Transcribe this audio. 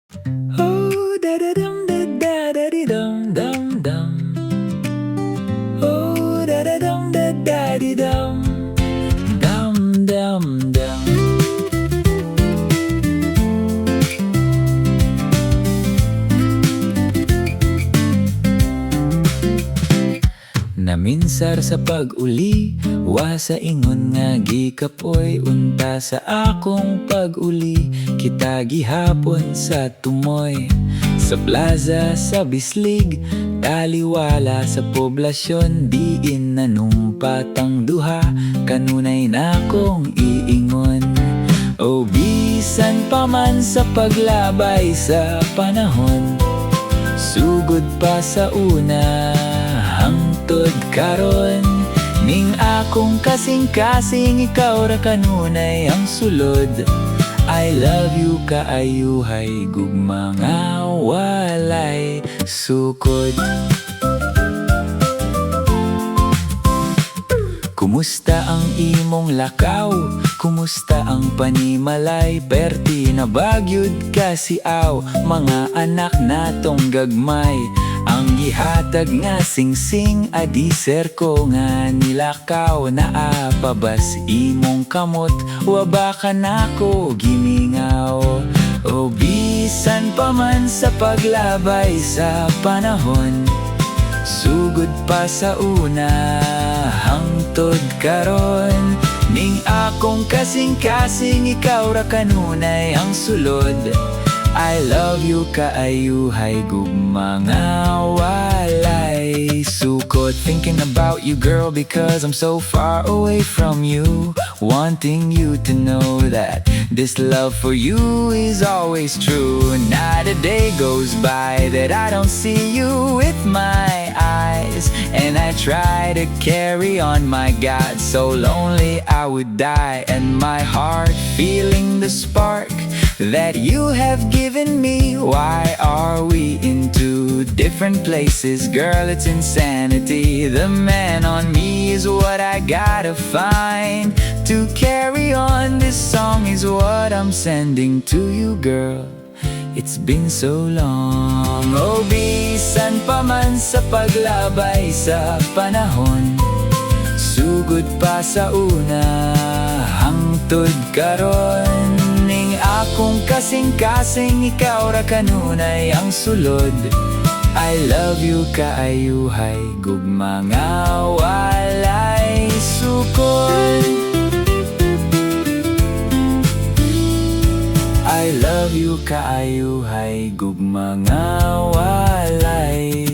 Oh, da da dum da da da di dum dum dum. Oh, da da dum da da di dum dum dum dum. Naminsar sa pag-uli, wa sa ingon nga gikapoy. Unta sa akong pag-uli, kita gihapon sa tumoy. Sa plaza, sa bislig, taliwala sa poblasyon. Diin nanumpat ang duha, kanunay na akong iingon. O bisan pa man sa paglabay sa panahon, sugod pa sa una hangtod karon. Ning akong kasing-kasing, ikaw ra kanunay ang sulod. I love you kaayohay, gugma nga walay sukod. Kumusta ang imong lakaw? Kumusta ang panimalay? Perti na bagyod kasiaw, mga anak natong gagmay. Ang gihatag nga singsing, adiser ko nga nilakaw. Naapabas imong kamot, waba ka nako gimingaw. O bisan pa man sa paglabay sa panahon, sugod pa sa una hangtod karon. Ning akong kasing-kasing, ikaw ra kanunay ang sulod. I love you kaayohay, gugma nga walay sukot. Thinking about you girl, because I'm so far away from you. Wanting you to know that this love for you is always true. Not a day goes by that I don't see you with my eyes. And I try to carry on, my God, so lonely I would die. And my heart feeling the spark that you have given me. Why are we in two different places? Girl, it's insanity. The man on me is what I gotta find to carry on. This song is what I'm sending to you, girl. It's been so long. O bisan pa man sa paglabay sa panahon, sugod pa sa una hangtod karon. Ning akong kasing-kasing, ikaw ra kanunay ang sulod. I love you kaayohay, gugma nga walay sukod. I love you kaayohay, gugma nga walay